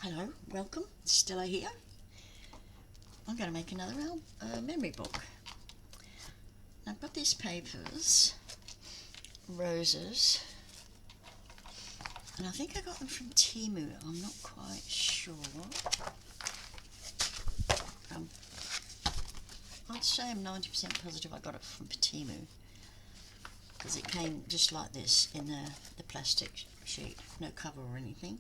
Hello, welcome, Stella here. I'm going to make another memory book. I've got these papers, roses, and I think I got them from Temu. I'm not quite sure. I'd say I'm 90% positive I got it from Temu, because it came just like this in the plastic sheet, no cover or anything.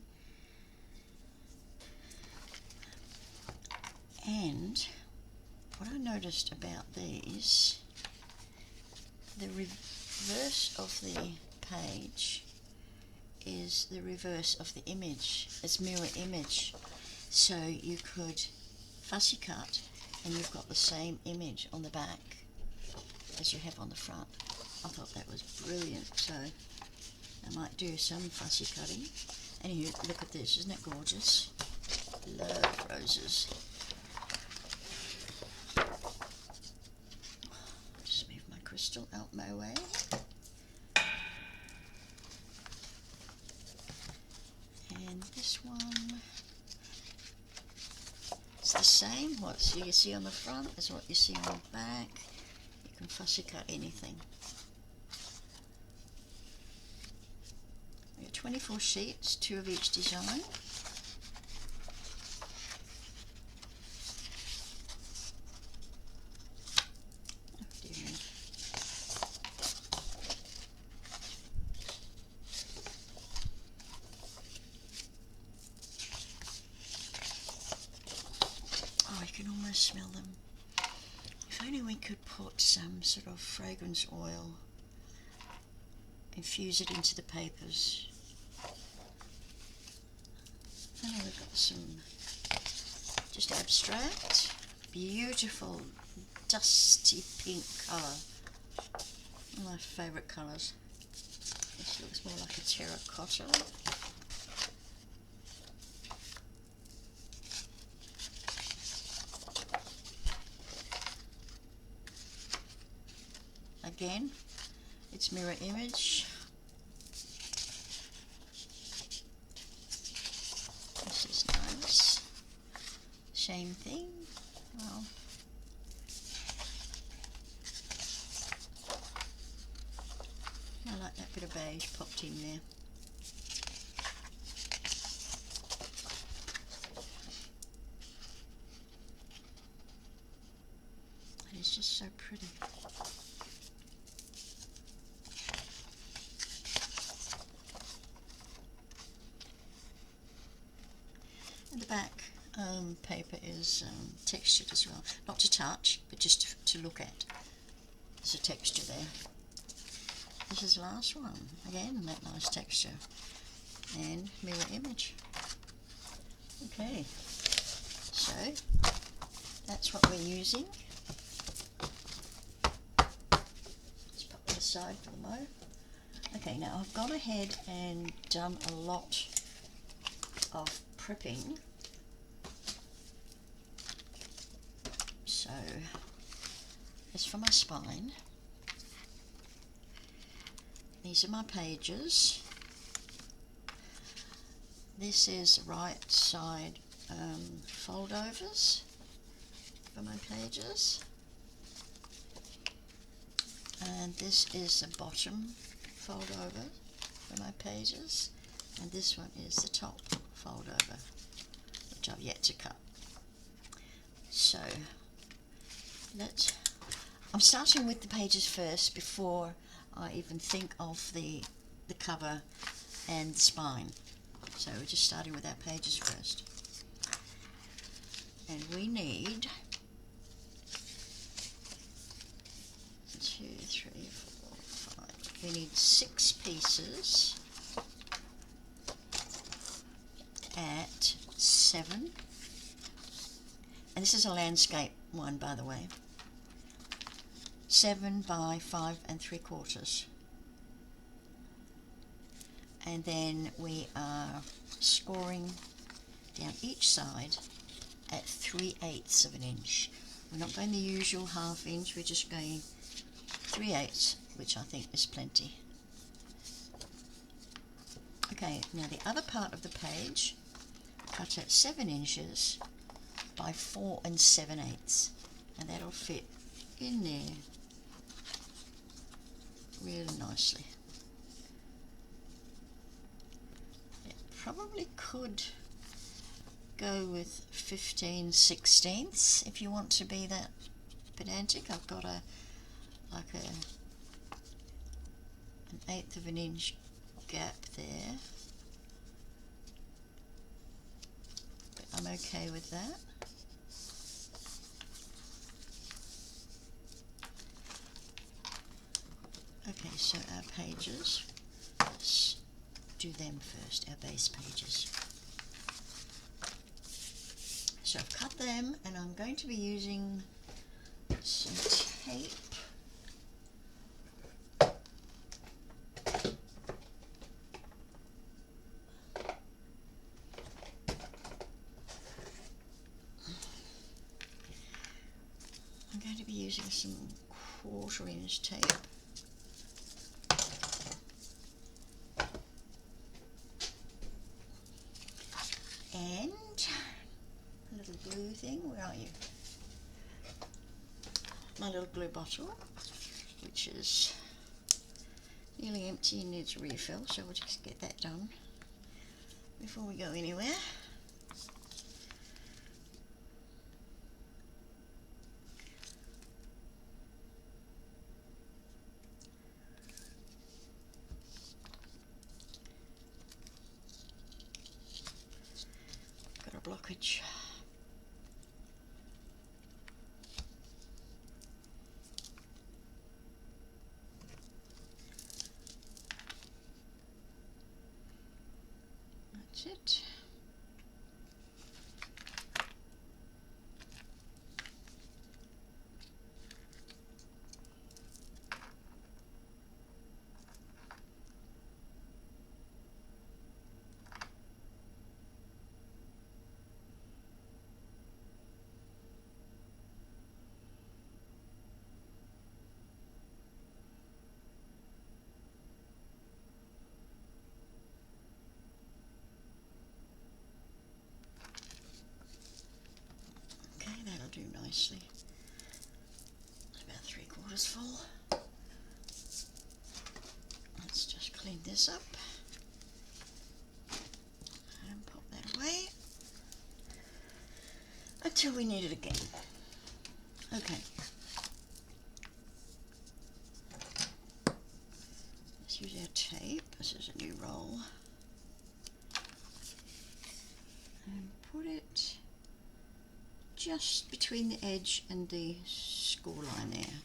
And what I noticed about these, the reverse of the page is the reverse of the image. It's mirror image. So you could fussy cut and you've got the same image on the back as you have on the front. I thought that was brilliant, so I might do some fussy cutting. Anywho, look at this, isn't it gorgeous? Love roses. Crystal out my way. And this one, it's the same. What you see on the front is what you see on the back. You can fussy cut anything. We have 24 sheets, 2 of each design. You can almost smell them. If only we could put some sort of fragrance oil, infuse it into the papers. And we've got some just abstract, beautiful dusty pink colour. One of my favourite colours. This looks more like a terracotta. Again, it's mirror image. This is nice. Same thing. Well, I like that bit of beige popped in there. And it's just so pretty. And the back paper is textured as well. Not to touch, but just to look at. There's a texture there. This is the last one. Again, that nice texture. And mirror image. Okay, so that's what we're using. Let's put that aside for the moment. Okay, now I've gone ahead and done a lot of prepping. So, as for my spine, these are my pages. This is right side foldovers for my pages. And this is the bottom fold over for my pages. And this one is the top fold over, which I've yet to cut. So, I'm starting with the pages first before I even think of the cover and the spine. So we're just starting with our pages first. And we need 2, 3, 4, 5. We need 6 pieces at 7. And this is a landscape one, by the way. 7 by 5 3/4. And then we are scoring down each side at 3/8 of an inch. We're not going the usual ½ inch, we're just going 3/8, which I think is plenty. Okay, now the other part of the page cut at 7 inches by 4 7/8, and that'll fit in there really nicely. It probably could go with 15/16 if you want to be that pedantic. I've got an 1/8 of an inch gap there, but I'm okay with that. Okay, so our pages, let's do them first, our base pages. So I've cut them, and I'm going to be using some tape. I'm going to be using some 1/4 inch tape. And a little glue thing, where are you? My little glue bottle, which is nearly empty and needs a refill, so we'll just get that done before we go anywhere. Got a blockage. That's it. That'll do nicely. It's about 3/4 full. Let's just clean this up and pop that away until we need it again. Okay. Let's use our tape. This is a new roll. And put it just between the edge and the score line there.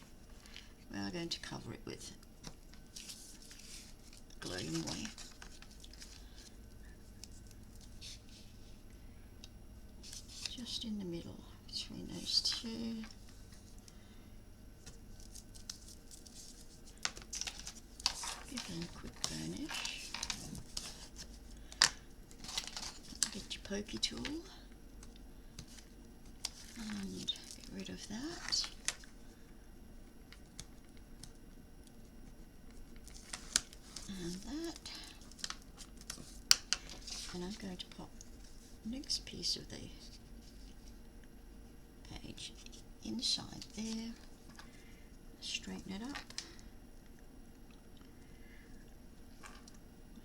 We are going to cover it with glue anyway. Just in the middle between those two. Give them a quick burnish. Get your pokey tool and get rid of that. And that. And I'm going to pop the next piece of the page inside there. Straighten it up.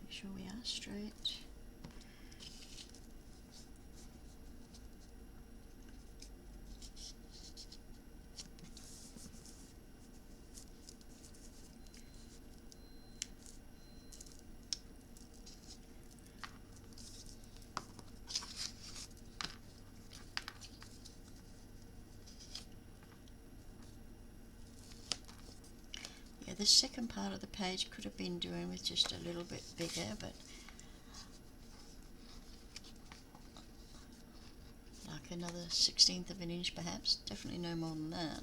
Make sure we are straight. The second part of the page could have been doing with just a little bit bigger, but like another 1/16 of an inch perhaps, definitely no more than that.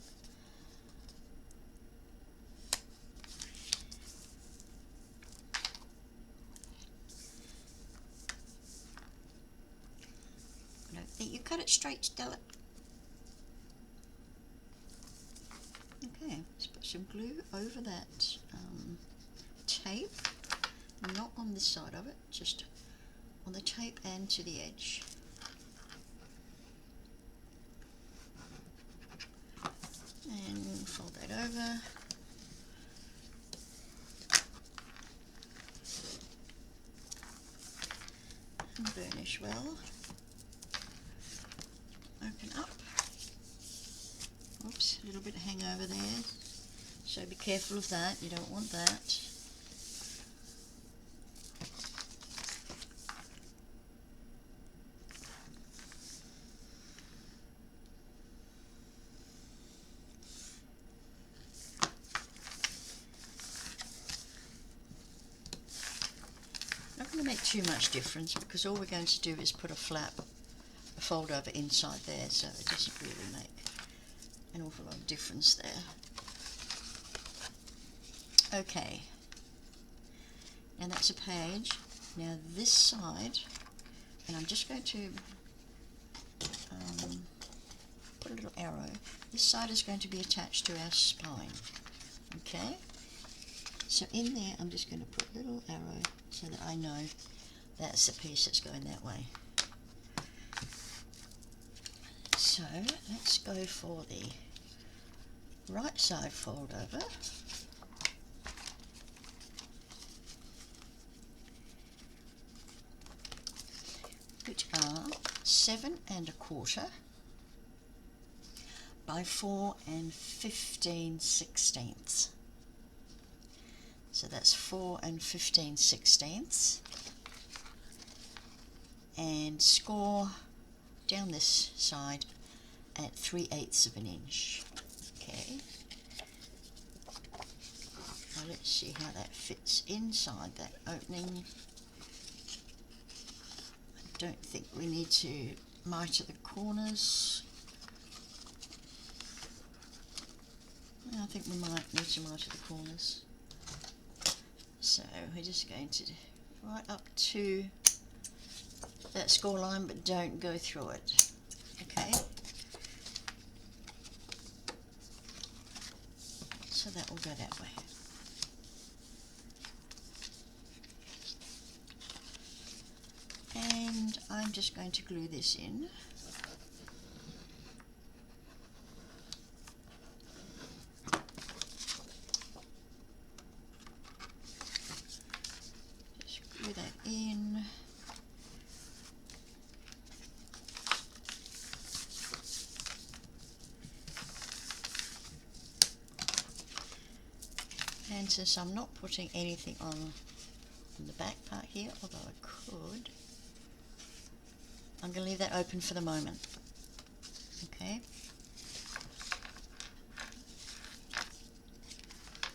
I don't think you cut it straight, Stella. Okay, let's put some glue over that tape, not on this side of it, just on the tape and to the edge. and fold that over. And burnish well. Open up. Oops, a little bit of hangover there. So be careful of that, you don't want that. Not going to make too much difference because all we're going to do is put a flap, a fold over inside there, so it doesn't really make an awful lot of difference there. Okay, now that's a page. Now this side, and I'm just going to put a little arrow. This side is going to be attached to our spine. Okay, so in there I'm just going to put a little arrow so that I know that's the piece that's going that way. So let's go for the right side fold over. Which are 7 1/4 by 4 15/16. So that's 4 15/16, and score down this side at 3/8 of an inch. Okay. Now let's see how that fits inside that opening. I don't think we need to miter the corners. I think we might need to miter the corners. So we're just going to right up to that score line, but don't go through it. Okay. So that will go that way. And I'm just going to glue this in. Just glue that in. And since I'm not putting anything on the back part here, although I could, I'm going to leave that open for the moment. Okay.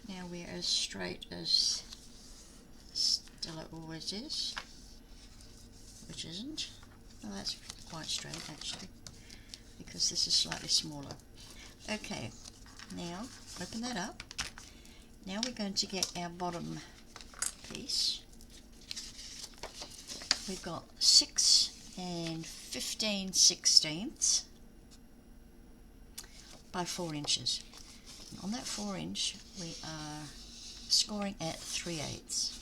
Now we're as straight as Stella always is, which isn't. Well, that's quite straight actually, because this is slightly smaller. Okay, now open that up. Now we're going to get our bottom piece. We've got 6 15/16 by 4 inches. And on that 4 inch we are scoring at 3/8.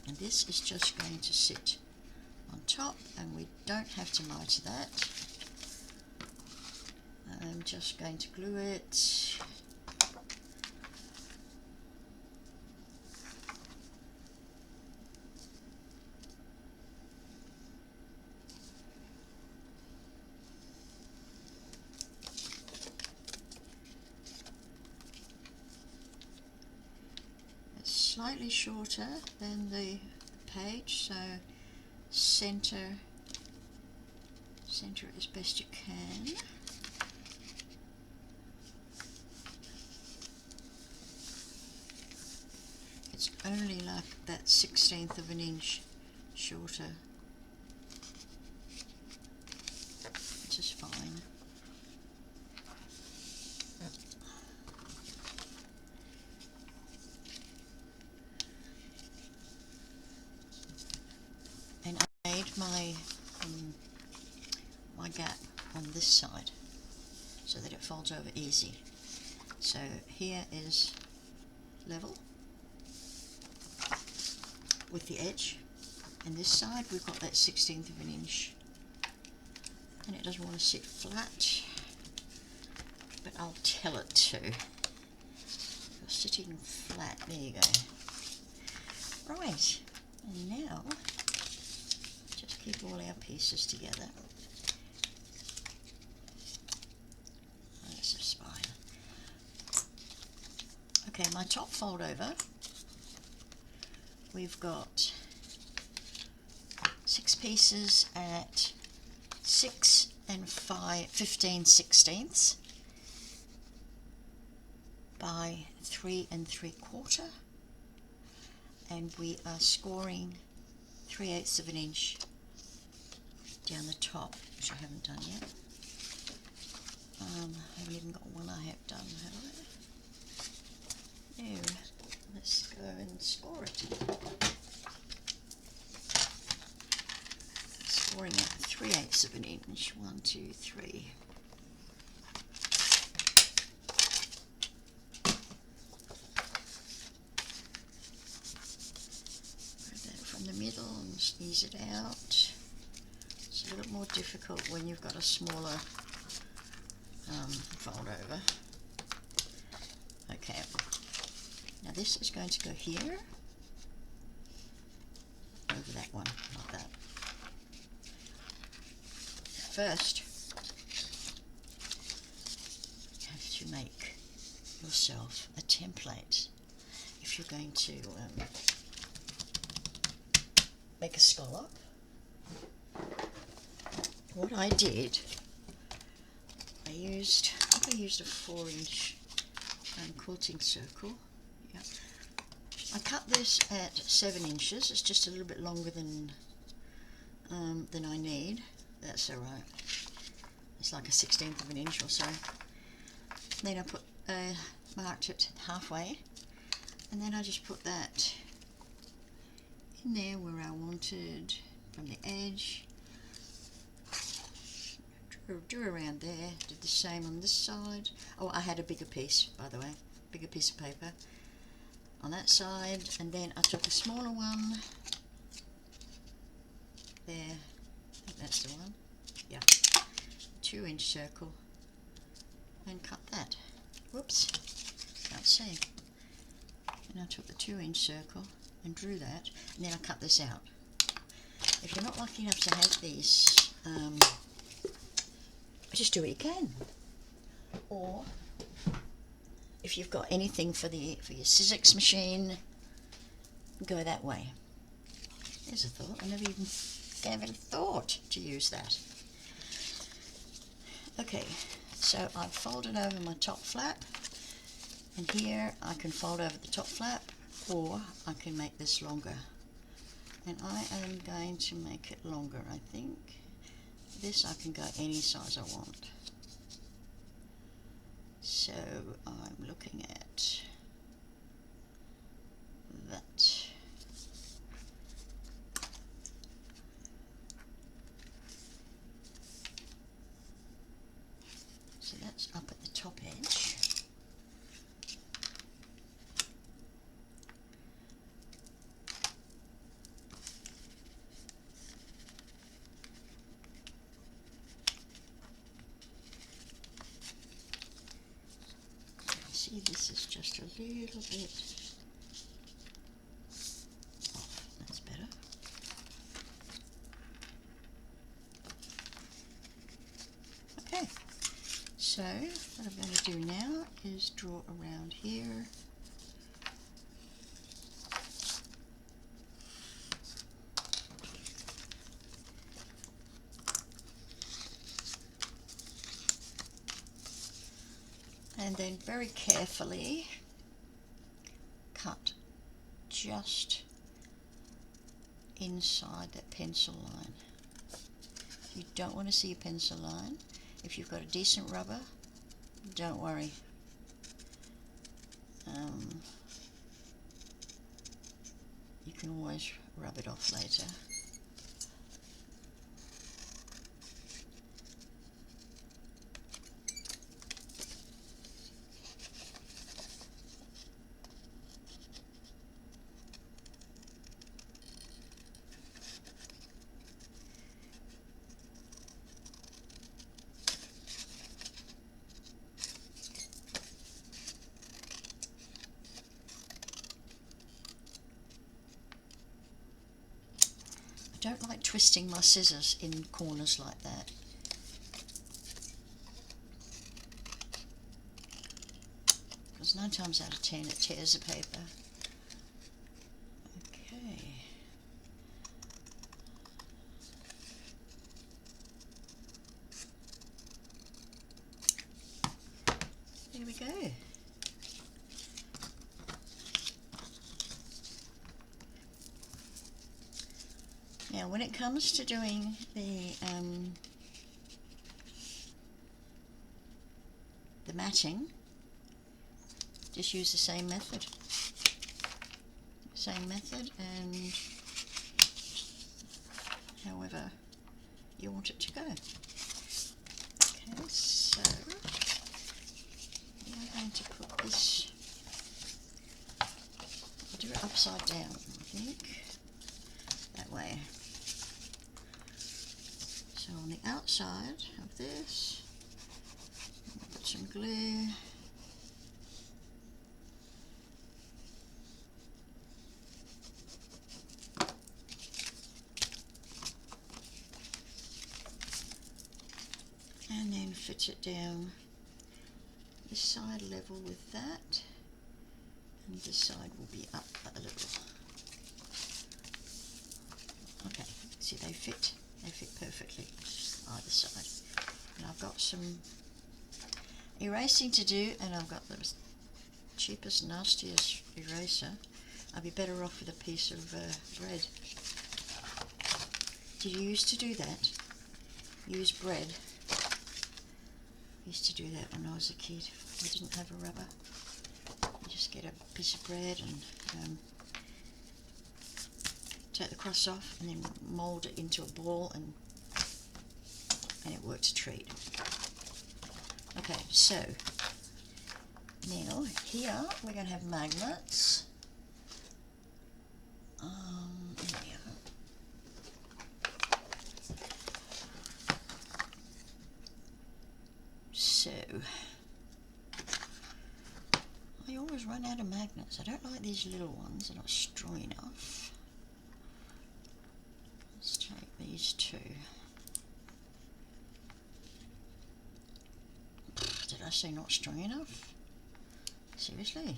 And this is just going to sit on top, and we don't have to miter that. I'm just going to glue it. Slightly shorter than the page, so center as best you can. It's only like that 1/16 of an inch shorter, which is fine. And I made my gap on this side so that it folds over easy. So here is level with the edge, and this side we've got that 1/16 of an inch, and it doesn't want to sit flat, but I'll tell it to. You're sitting flat. There you go. Right, and now just keep all our pieces together. Oh, that's a spider. Okay, my top fold over. We've got 6 pieces at 6 and 15/16 by 3 3/4, and we are scoring 3/8 of an inch down the top, which I haven't done yet. I haven't even got one I have done, have I? There, let's go and score it. Scoring at 3/8 of an inch. 1, 2, 3. Grab that from the middle and squeeze it out. It's a little more difficult when you've got a smaller fold over. Okay. Now this is going to go here, over that one, like that. First, you have to make yourself a template if you're going to make a scallop. What I did, I used a 4-inch quilting circle. Yeah. I cut this at 7 inches. It's just a little bit longer than I need. That's alright. It's like a 1/16 of an inch or so. Then I marked it halfway, and then I just put that in there where I wanted from the edge. Drew around there. Did the same on this side. Oh, I had a bigger piece, by the way, bigger piece of paper on that side, and then I took a smaller one there. I think that's the one. Yeah, 2-inch circle, and cut that. Whoops, can't see. And I took the 2-inch circle and drew that, and then I cut this out. If you're not lucky enough to have these, just do what you can. Or if you've got anything for your Sizzix machine, go that way. There's a thought. I never even gave it a thought to use that. Okay, so I've folded over my top flap, and here I can fold over the top flap, or I can make this longer. And I am going to make it longer, I think. This I can go any size I want. So I'm looking at that. So that's up at the top edge. See, this is just a little bit off. That's better. Okay, so what I'm going to do now is draw around here. And then very carefully cut just inside that pencil line. You don't want to see a pencil line. If you've got a decent rubber, don't worry. You can always rub it off later. I don't like twisting my scissors in corners like that. Because 9 times out of 10 it tears the paper. Okay. There we go. Now when it comes to doing the matting, just use the same method. And however you want it to go. Okay, so we are going to put this, I'll do it upside down, I think, that way. So on the outside of this, put some glue. And then fit it down this side level with that, and this side will be up a little. Okay, see they fit perfectly either side. And I've got some erasing to do, and I've got the cheapest, nastiest eraser. I'd be better off with a piece of bread. Did you used to do that? Use bread? I used to do that when I was a kid. I didn't have a rubber. You just get a piece of bread and take the crust off, and then mould it into a ball, and it worked a treat. Okay, so now here we're going to have magnets. Here. So I always run out of magnets. I don't like these little ones, they're not strong enough. Let's take these two. Did I say not strong enough? Seriously?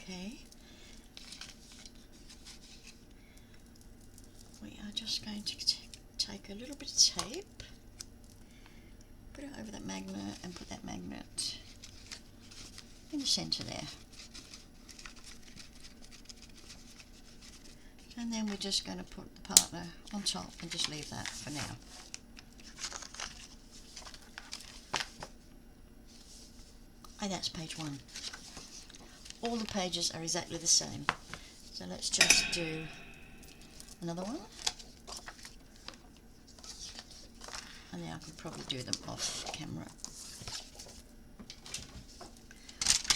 Okay. We are just going to take a little bit of tape, put it over that magnet, and put that magnet in the centre there. And then we're just going to put the partner on top and just leave that for now. And that's page 1. All the pages are exactly the same. So let's just do another one. And now I can probably do them off camera.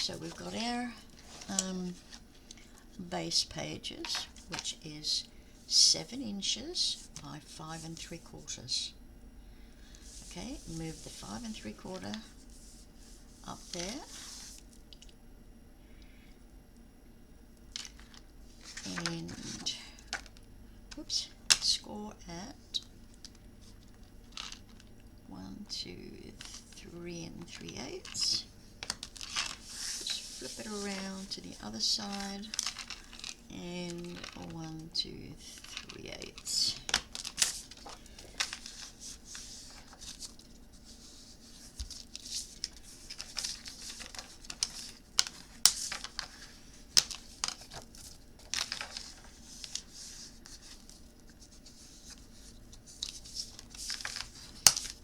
So we've got our base pages, which is 7 inches by 5 3/4. Okay, move the 5 3/4 up there. And whoops, score at 1, 2, 3 3/8. Just flip it around to the other side, and 1, 2, 3/8.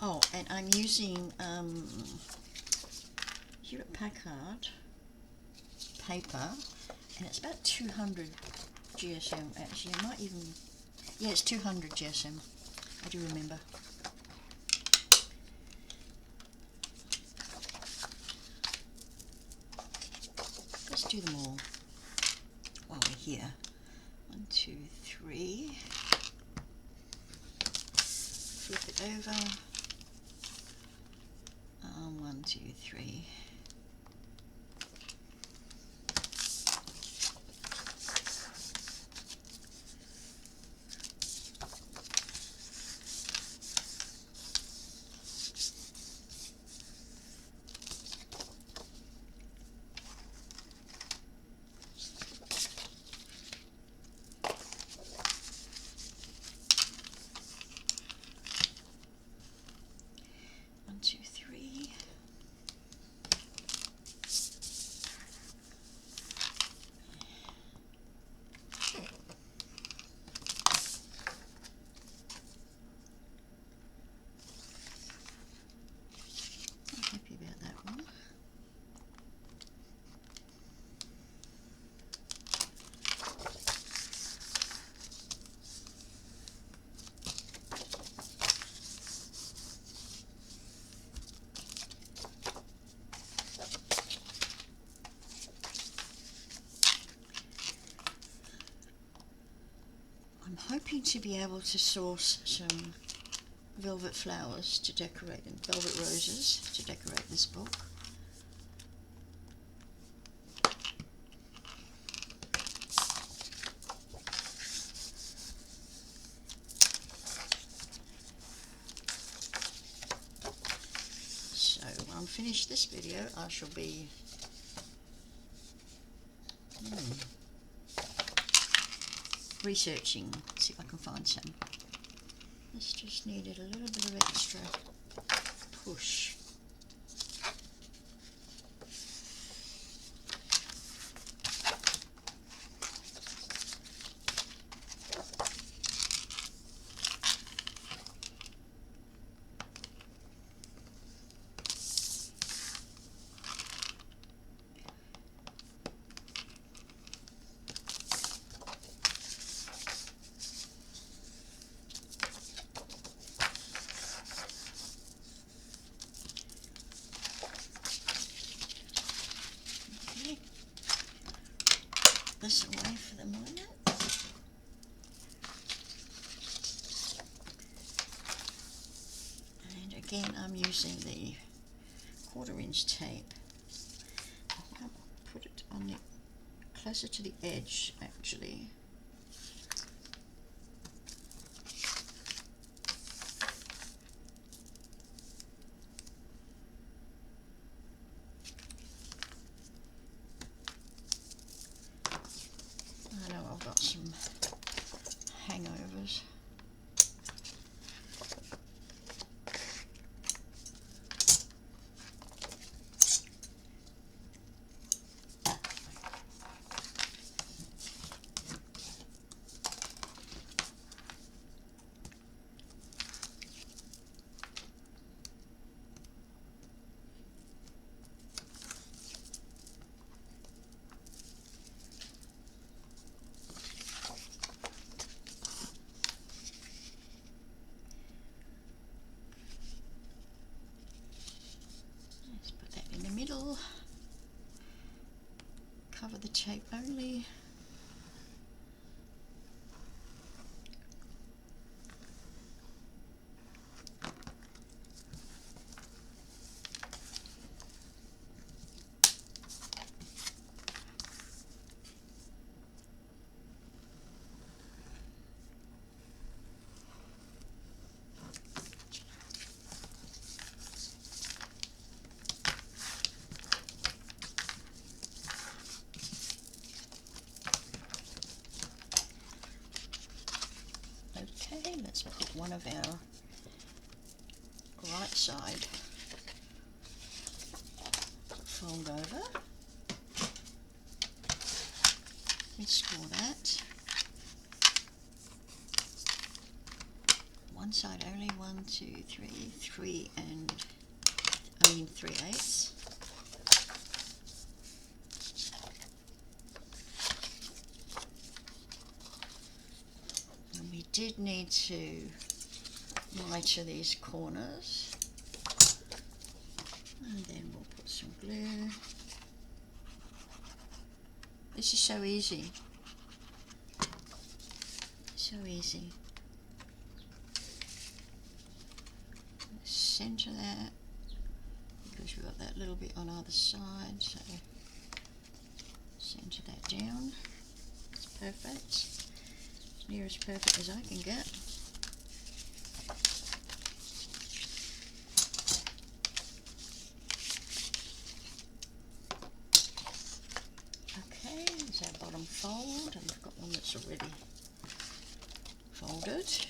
Oh, and I'm using Hewlett Packard paper, and it's about 200 GSM. Actually, I might even, yeah, it's 200 GSM. I do remember. Let's do them all while we're here. 1, 2, 3. flip it over. 1, 2, 3. Happy about that one. I'm hoping to be able to source some velvet flowers to decorate, and velvet roses to decorate this book. So when I'm finished this video, I shall be researching, see if I can find some. This just needed a little bit of extra push. This away for the moment. And again, I'm using the 1/4 inch tape. I'll put it on the closer to the edge, actually. I know I've got some hangovers. Middle, cover the tape only. Okay, let's put one of our right side fold over. Let's score that. One side only, 1, 2, 3, 3 and 3/8. And we did need to miter these corners. And then we'll put some glue. This is so easy. So easy. center that because we've got that little bit on either side, so center that down. It's perfect. As near as perfect as I can get. Okay, there's our bottom fold, and we've got one that's already folded.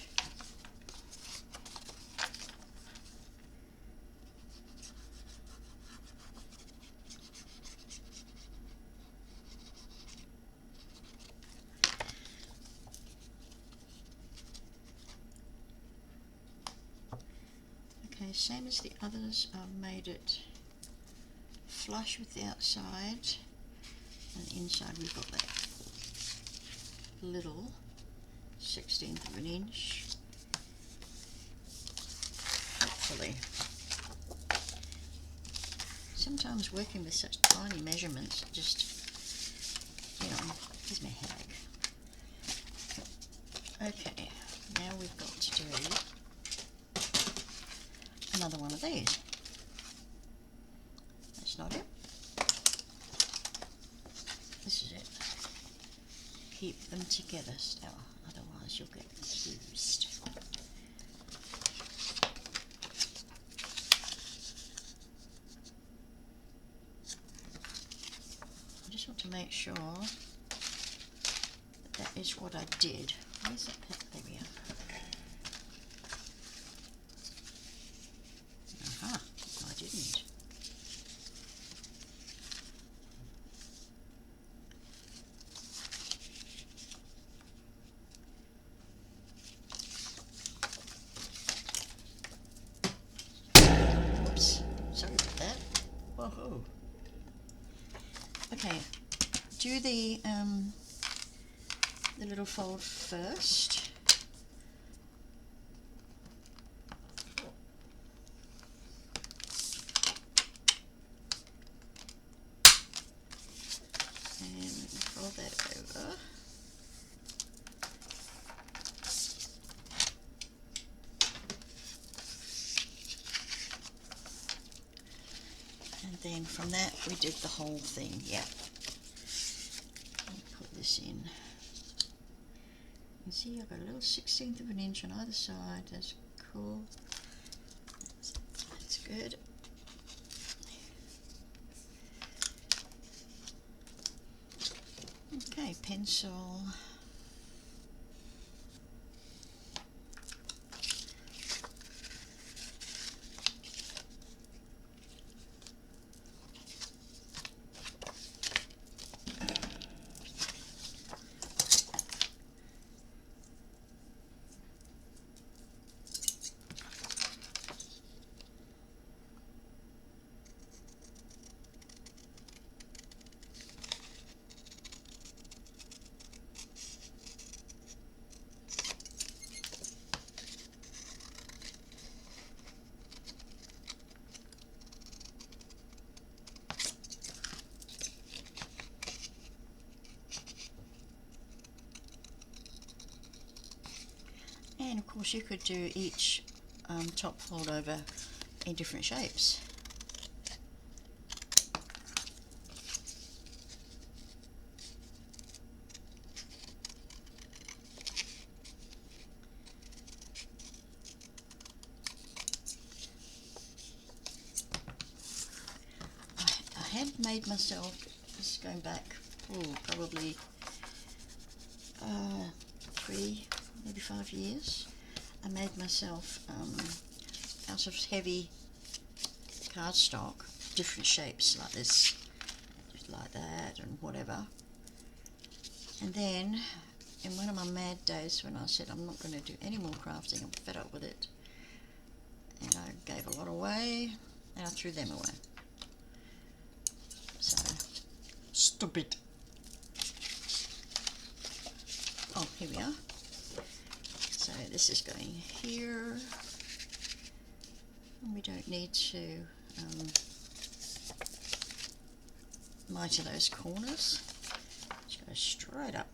Okay, same as the others, I've made it flush with the outside, and inside we've got that little 1/16 of an inch, hopefully. Sometimes working with such tiny measurements just, gives me a headache. Okay, now we've got to do another one of these. That's not it. This is it. Keep them together, Stella, otherwise you'll get confused. I just want to make sure that is what I did. Where's that pet? There we are. Aha, no, I didn't. Whoops, sorry about that. Whoa. Okay, do the little fold first. And fold that over. And then from that we did the whole thing, yeah. Put this in. You see I've got a little 1/16 of an inch on either side. That's cool. That's good. Okay, pencil. And of course you could do each top fold over in different shapes. I had made myself, this is going back, probably 3, maybe 5 years. I made myself out of heavy cardstock, different shapes like this, just like that, and whatever. And then, in one of my mad days when I said I'm not going to do any more crafting, I'm fed up with it, and I gave a lot away, and I threw them away. So, stupid. Oh, here we are. So this is going here. And we don't need to miter those corners. Just go straight up.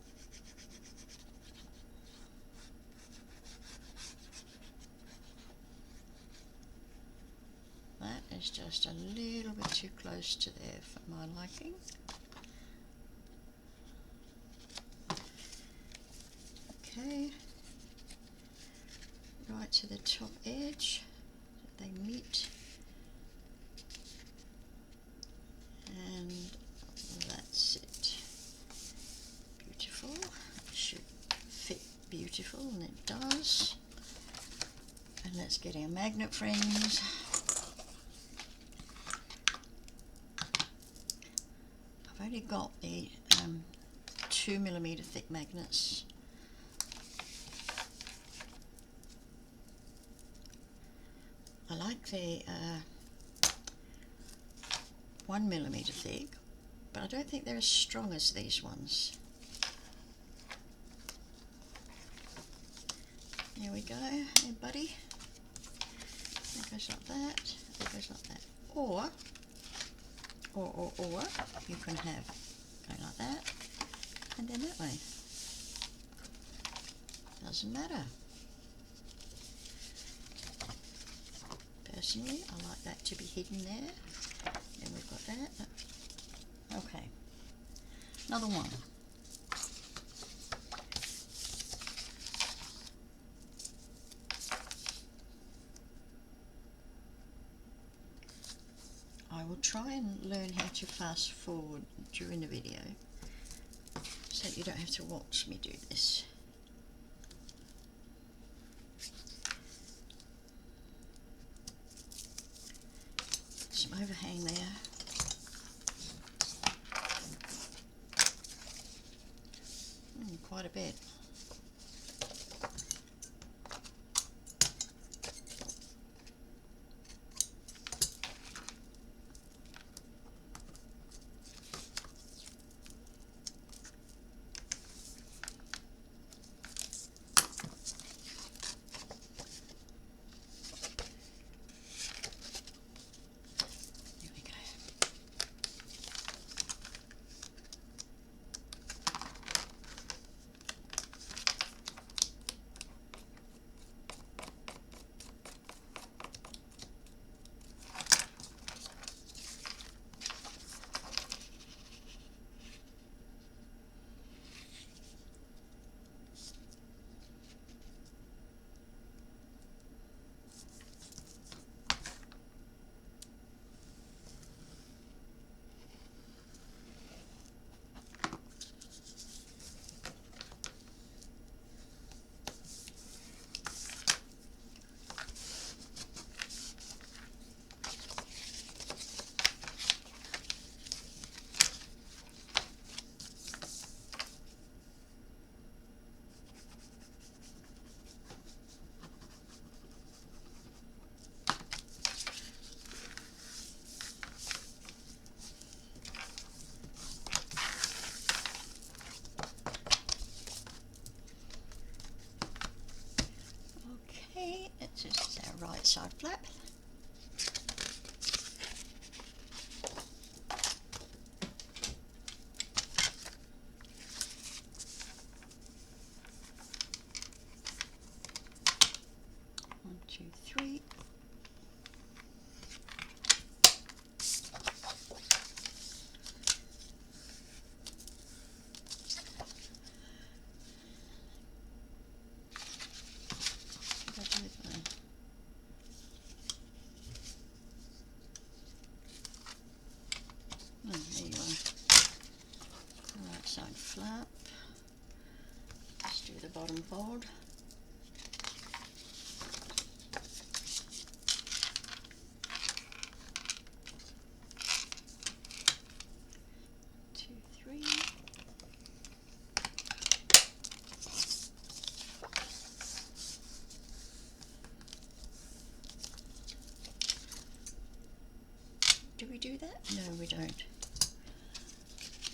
is just a little bit too close to there for my liking. Okay, right to the top edge, they meet, and that's it. Beautiful. It should fit beautiful, and it does. And let's get our magnet, friends. I've only got the 2mm thick magnets. I like the 1mm thick, but I don't think they're as strong as these ones. There we go, hey buddy. That goes like that, that goes like that. Or you can have going like that, and then that way. Doesn't matter. Personally, I like that to be hidden there. Then we've got that. Okay, another one. I will try and learn how to fast forward during the video so that you don't have to watch me do this. Some overhang there. Quite a bit. This is our right side flap. One, two, three. There you are. Right side flap. Let's do the bottom fold. Two, three. Do we do that? No, we don't.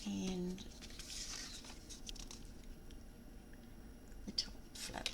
And the top flap.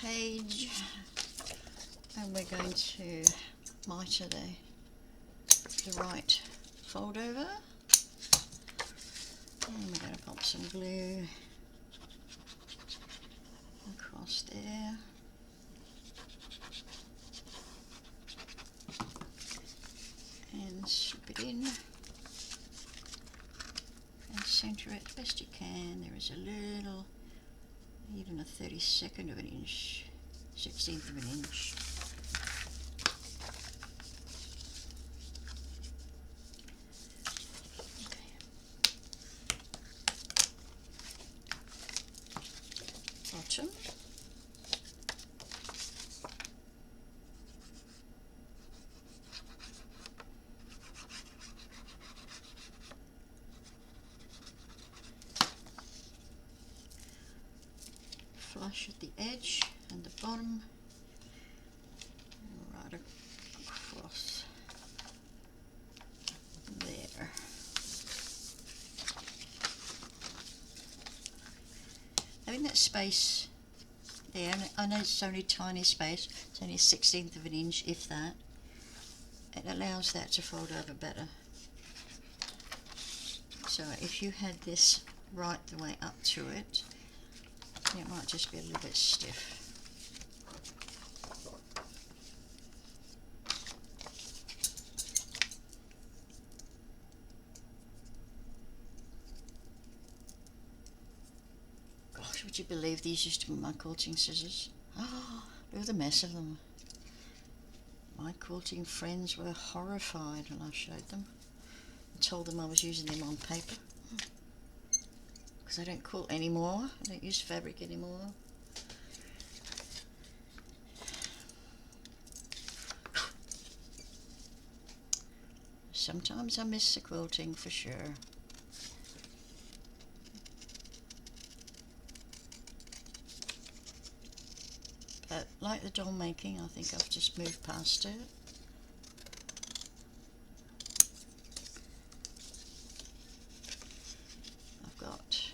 page, and we're going to mitre the right fold over, and we're going to pop some glue across there. And slip it in and centre it best you can. There is a little, even a 32nd of an inch, 16th of an inch. Okay. Bottom. Flush at the edge and the bottom, and right across there. Having that space there, and I know it's only a tiny space, it's only a 16th of an inch, if that, it allows that to fold over better. So if you had this right the way up to it, it might just be a little bit stiff. Gosh, would you believe these used to be my quilting scissors? Oh, look at the mess of them. My quilting friends were horrified when I showed them and told them I was using them on paper. Because I don't quilt anymore, I don't use fabric anymore. Sometimes I miss the quilting for sure. But like the doll making, I think I've just moved past it. I've got,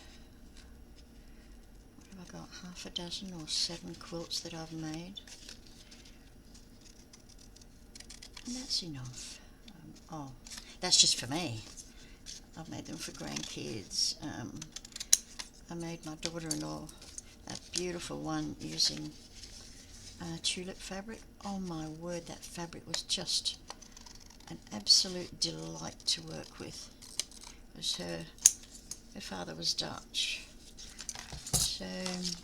what have I got, half a dozen or 7 quilts that I've made. And that's enough. Oh, that's just for me. I've made them for grandkids. I made my daughter-in-law that beautiful one using tulip fabric. Oh my word, that fabric was just an absolute delight to work with. Because her father was Dutch. So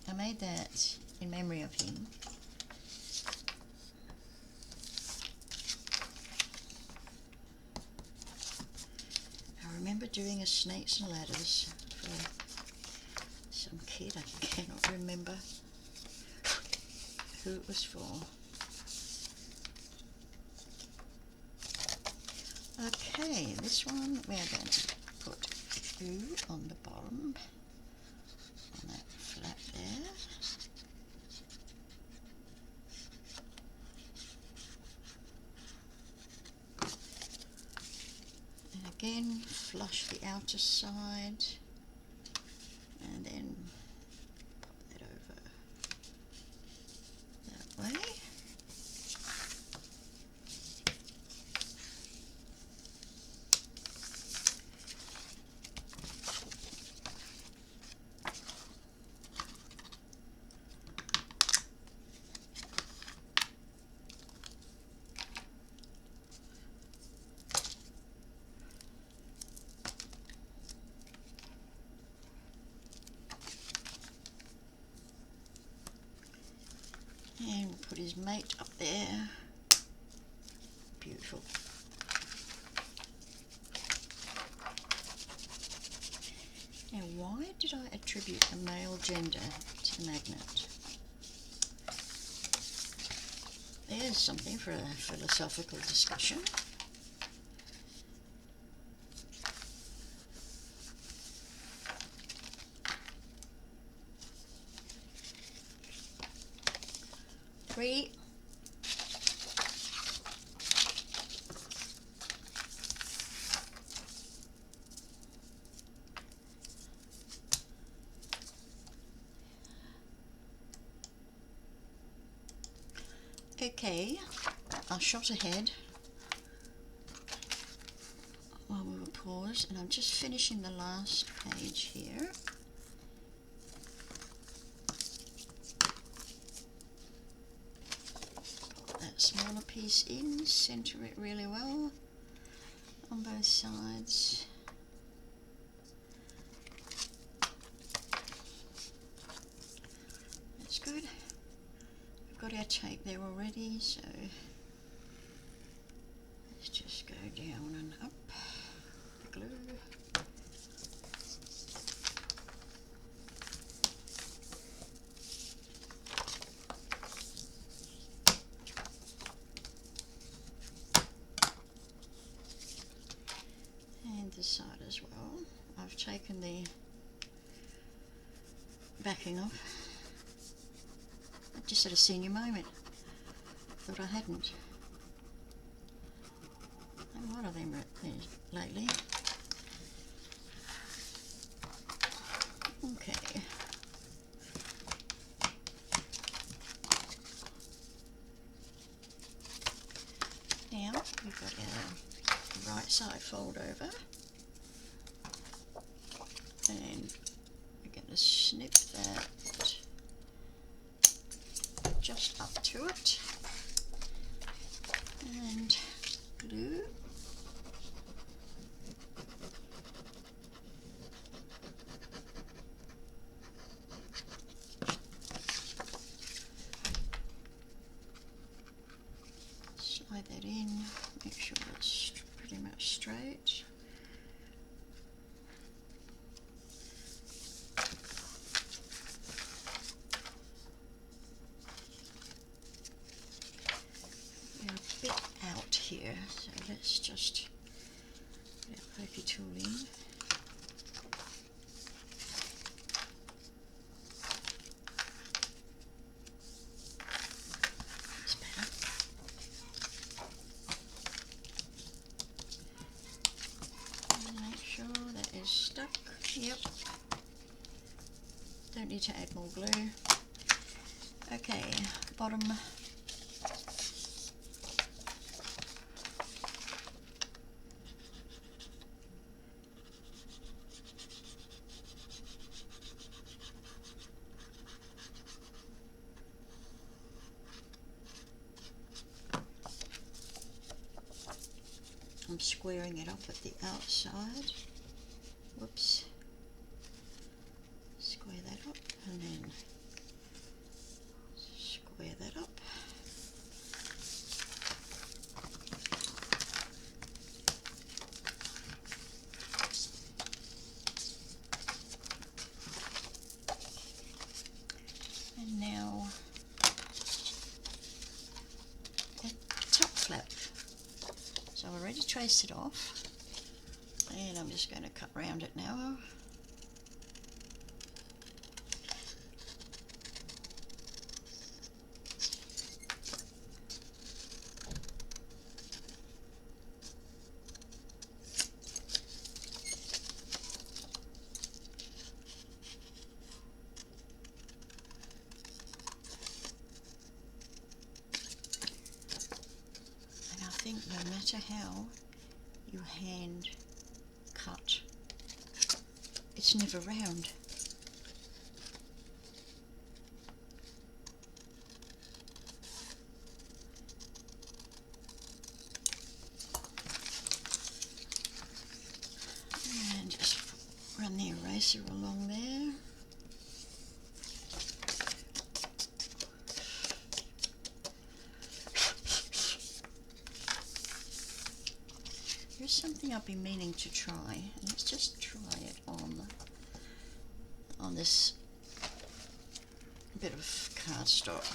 I made that in memory of him. I remember doing a snakes and ladders for some kid, I cannot remember who it was for. Okay, this one we are going to put glue on the bottom, on that flap there. And again, flush the outer side, and then pop that over that way. And we'll put his mate up there. Beautiful. Now, why did I attribute a male gender to the magnet? There's something for a philosophical discussion. Three. Okay, I shot ahead while we were paused, and I'm just finishing the last page here. Put that smaller piece in, center it really well on both sides. That's good. We've got our tape there already, so let's just go down and up the glue. And this side as well. I've taken the backing off. I just had a senior moment. Thought I hadn't. A lot of them lately. Okay. Now we've got our right side fold over, and we're going to snip that just up to it and glue. Slide that in, make sure it's pretty much straight. We're a bit out here, so let's just put our pokey tool in. That's better. And make sure that is stuck. Yep. Don't need to add more glue. Okay, bottom. I'm squaring it up at the outside. Whoops. Square that up and then square that up. And now the top flap. So I've already traced it off, and I'm just going to cut round it now. I think no matter how you hand cut, it's never round. And just run the eraser along there. Here's something I've been meaning to try, and let's just try it on this bit of cardstock.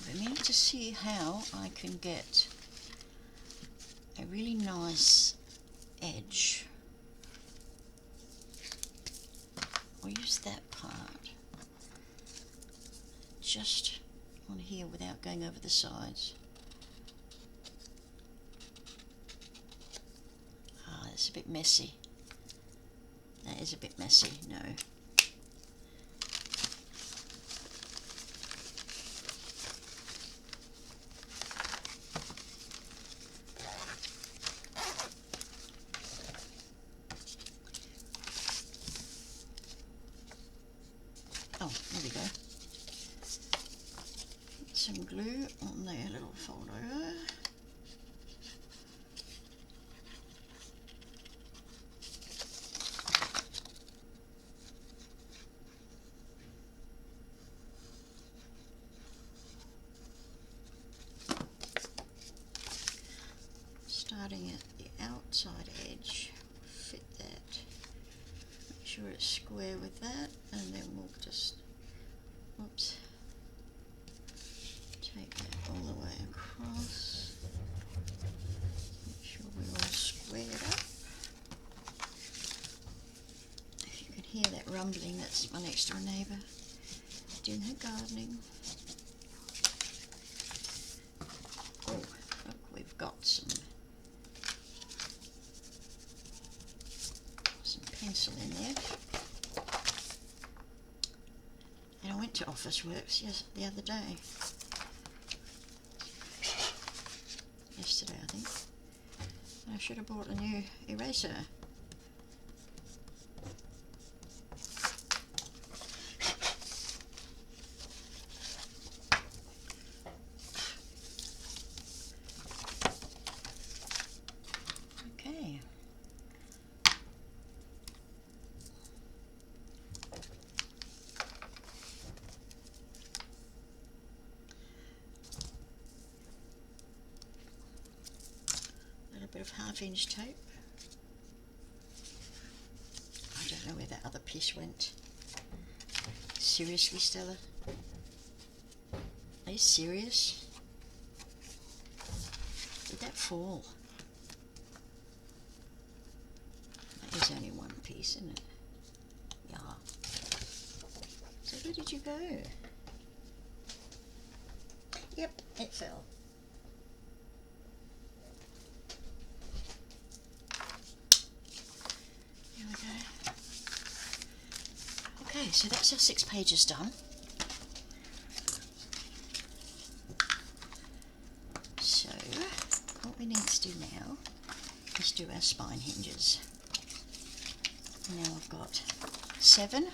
I need to see how I can get a really nice edge. I'll use that part just on here without going over the sides. It's a bit messy. That is a bit messy, no. there we go. Some glue on their little folder. Starting at the outside edge, fit that, make sure it's square with that, and then we'll just, oops, take that all the way across, make sure we're all squared up. If you can hear that rumbling, that's my next door neighbour doing her gardening. Oh, look, we've got some pencil in there. And I went to Officeworks the other day. Yesterday, I think. And I should have bought a new eraser. Okay. Bit of 1/2 inch tape. I don't know where that other piece went. Seriously, Stella? Are you serious? Did that fall? That is only one piece, isn't it? Yeah. So where did you go? Yep, it fell. Okay, so that's our 6 pages done. So, what we need to do now is do our spine hinges. Now I've got 7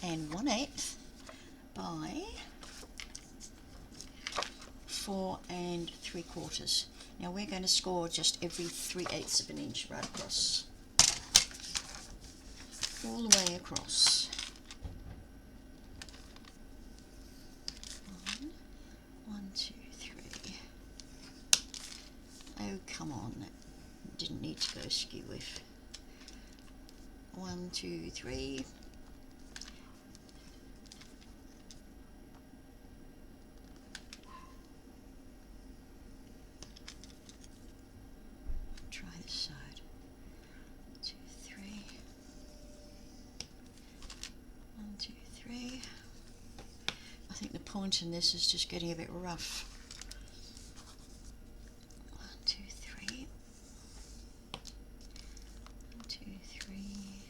1/8 by 4 3/4. Now we're going to score just every 3/8 of an inch right across. All the way across. 1, 2, 3. Oh, come on, that didn't need to go skew with. 1, 2, 3. Try this side. 2, 3. 1, 2, 3. I think the point in this is just getting a bit rough. 1, 2, 3. 1, 2, 3.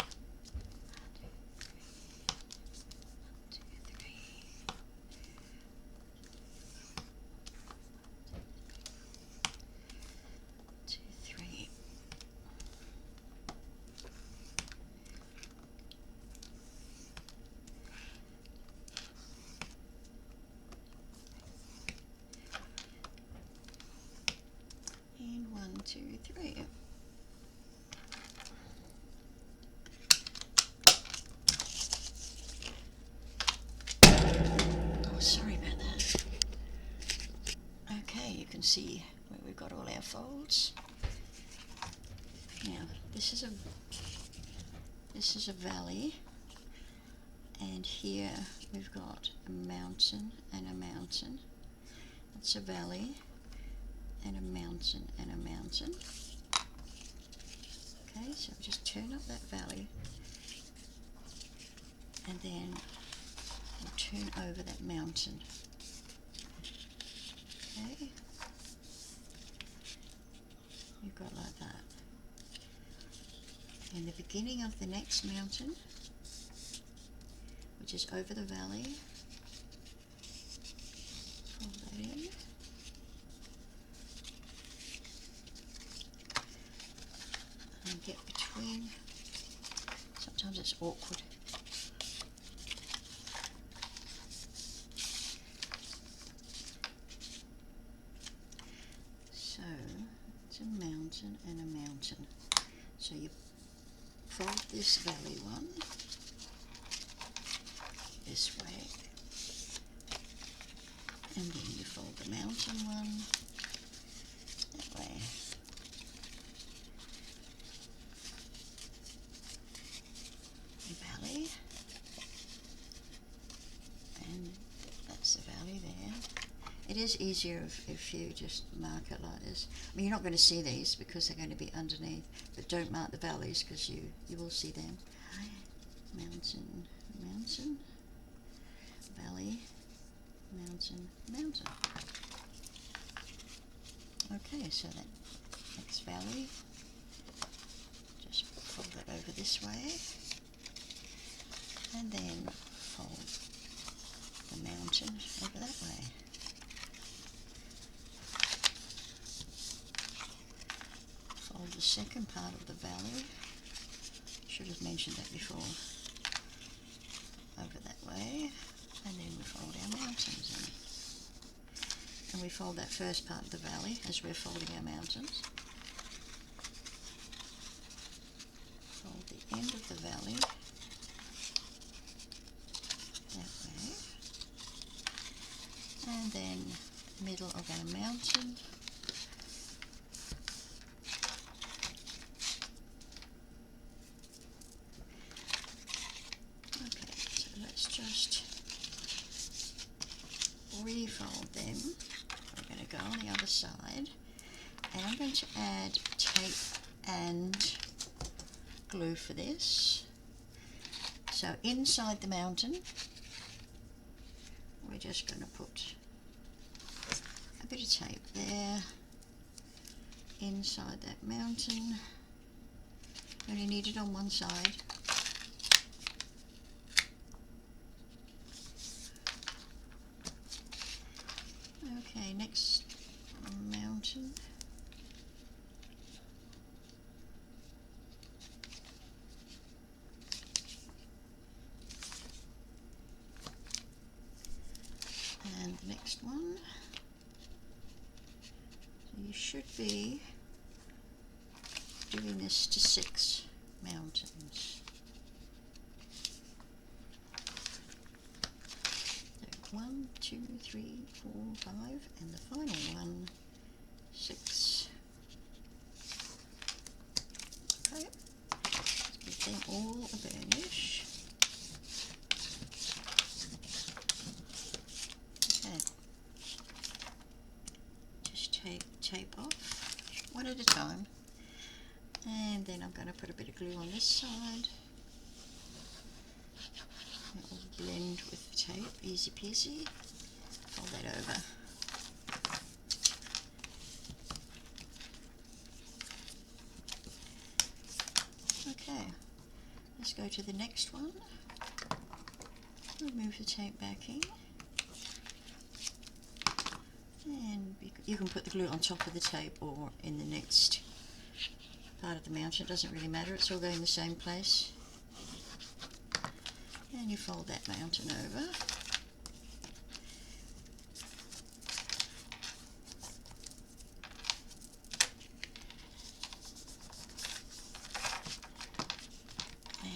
1, 2, 3. 2, 3. And 1, 2, 3. Oh, sorry about that. Okay, you can see where we've got all our folds. Now, this is a valley, and here we've got a mountain and a mountain. That's a valley and a mountain and a mountain. Okay, so just turn up that valley, and then we'll turn over that mountain. Okay, you've got like that. In the beginning of the next mountain, which is over the valley, fold that in. And get between. Sometimes it's awkward. mountain, and a mountain. So you fold this valley one this way, and then you fold the mountain one that way. Valley, and that's the valley there. It is easier if you just mark it like this. I mean, you're not going to see these because they're going to be underneath, but don't mark the valleys because you will see them. Mountain, mountain, valley, mountain, mountain. Okay, so that next valley, just fold it over this way, and then fold the mountain over that way. Fold the second part of the valley, should have mentioned that before, over that way, and then we fold our mountains in. And we fold that first part of the valley as we're folding our mountains. Fold the end of the valley that way, and then middle of our mountain, okay, so let's just refold them. We're going to go on the other side, and I'm going to add tape and glue for this. So inside the mountain, we're just going to put a bit of tape there, inside that mountain. Only need it on one side. Okay, next mountain. And the next one. So you should be doing this to 6 mountains. So 1, 2, 3, 4, 5, and the final one, 6. Okay, let's give them all a burnish. Okay, just tape off one at a time, and then I'm going to put a bit of glue on this side. It will blend with the tape, easy peasy. Fold that over. Okay, let's go to the next one. Remove the tape backing, and you can put the glue on top of the tape or in the next part of the mountain. It doesn't really matter, it's all going in the same place. And you fold that mountain over.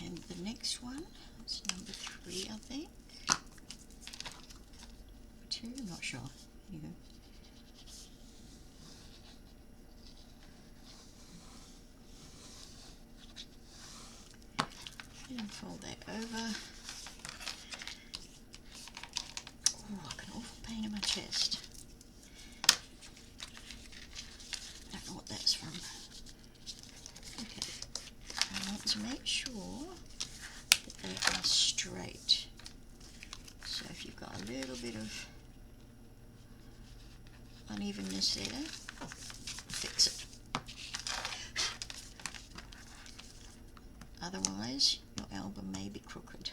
And the next one, that's number 3, I think. 2, I'm not sure. Here you go. And fold that over. Oh, I got an awful pain in my chest. I don't know what that's from. Okay, I want to make sure that they are straight. So if you've got a little bit of unevenness there, fix it. Otherwise, your album may be crooked.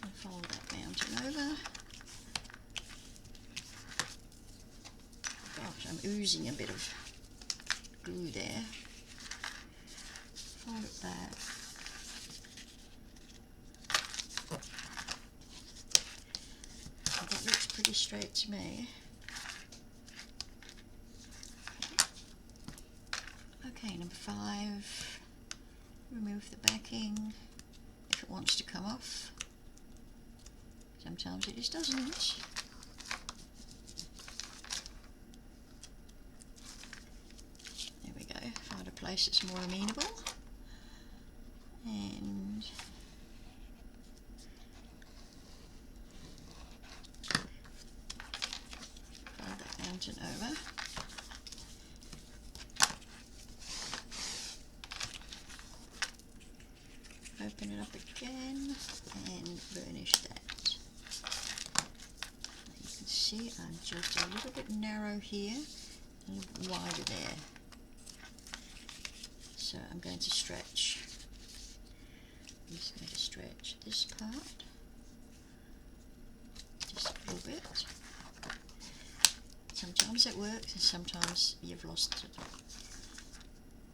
And fold that mountain over. Gosh, I'm oozing a bit of glue there. Fold it back. straight to me. Okay, number 5, remove the backing if it wants to come off. Sometimes it just doesn't. There we go, find a place that's more amenable. And fold that mountain over. Open it up again and burnish that. You can see I'm just a little bit narrow here, a little bit wider there. So I'm going to stretch. I'm just going to stretch this part just a little bit. Sometimes it works and sometimes you've lost it.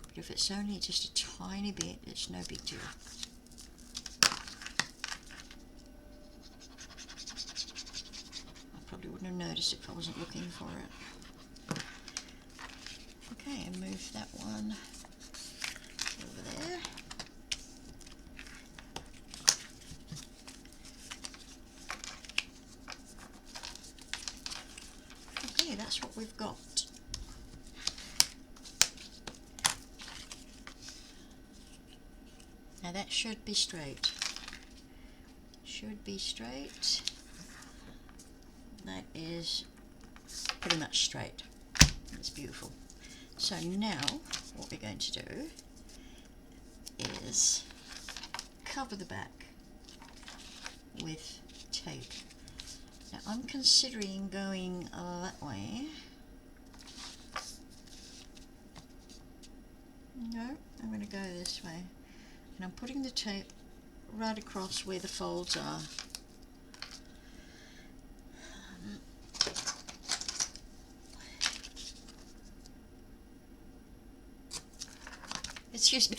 But if it's only just a tiny bit, it's no big deal. Probably wouldn't have noticed if I wasn't looking for it. Okay, and move that one over there. Okay, that's what we've got. Now that should be straight. Should be straight. That is pretty much straight. It's beautiful. So now what we're going to do is cover the back with tape. Now I'm considering going that way. No, I'm going to go this way. And I'm putting the tape right across where the folds are. Excuse me.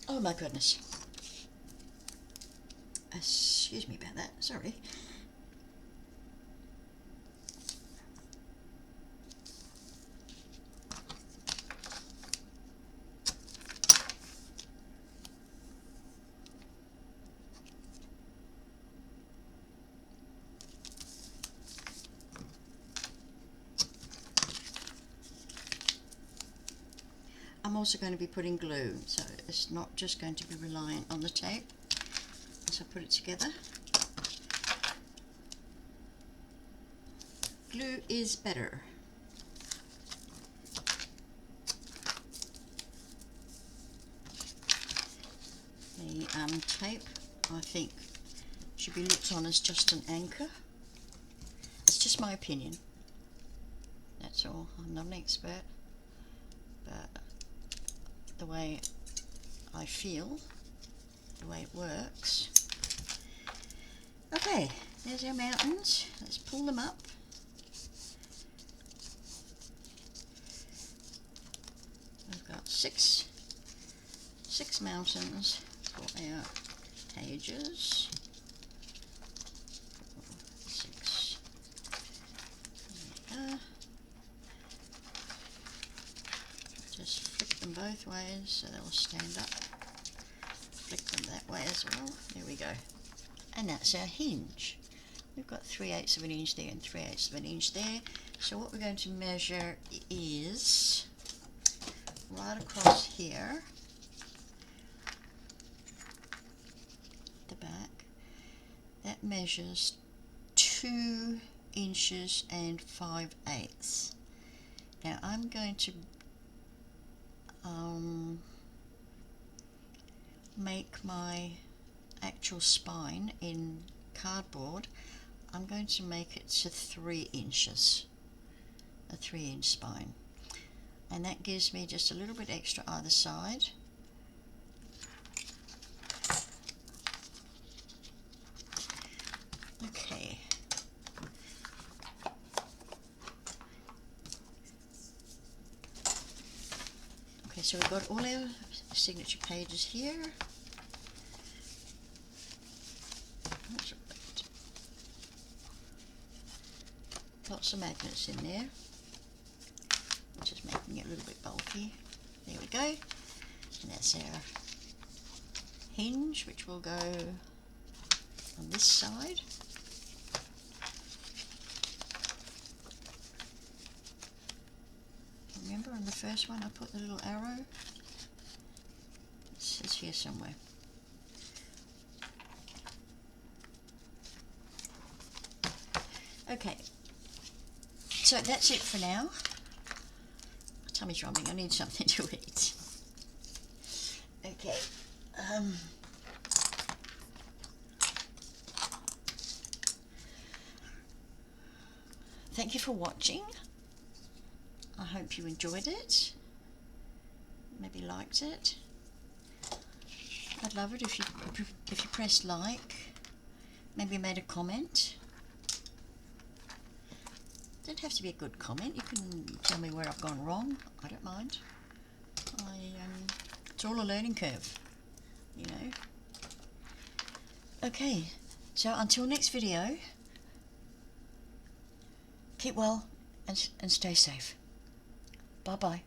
Oh my goodness. Excuse me about that, sorry. I'm also going to be putting glue, so it's not just going to be reliant on the tape as I put it together. Glue is better. The tape, I think, should be looked on as just an anchor. It's just my opinion. That's all. I'm not an expert, but the way I feel, the way it works. Okay, there's our mountains. Let's pull them up. We've got six mountains for our pages. 6. There we go. Just flick them both ways so they'll stand up. Flick them that way as well. There we go. And that's our hinge. We've got 3/8 of an inch there and 3/8 of an inch there. So what we're going to measure is right across here, the back. That measures 2 inches and 5/8. Now I'm going to make my actual spine in cardboard. I'm going to make it to 3 inches, a 3-inch spine, and that gives me just a little bit extra either side. Okay. Okay, so we've got all our signature pages here. lots of magnets in there, which is making it a little bit bulky. There we go. And that's our hinge, which will go on this side. Remember on the first one I put the little arrow? It says here somewhere. Okay, so that's it for now. My tummy's rumbling, I need something to eat. Okay. Thank you for watching. I hope you enjoyed it. Maybe liked it. I'd love it if you pressed like. Maybe made a comment. Don't have to be a good comment. You can tell me where I've gone wrong. I don't mind. It's all a learning curve, you know. Okay, so until next video, keep well and stay safe. Bye bye.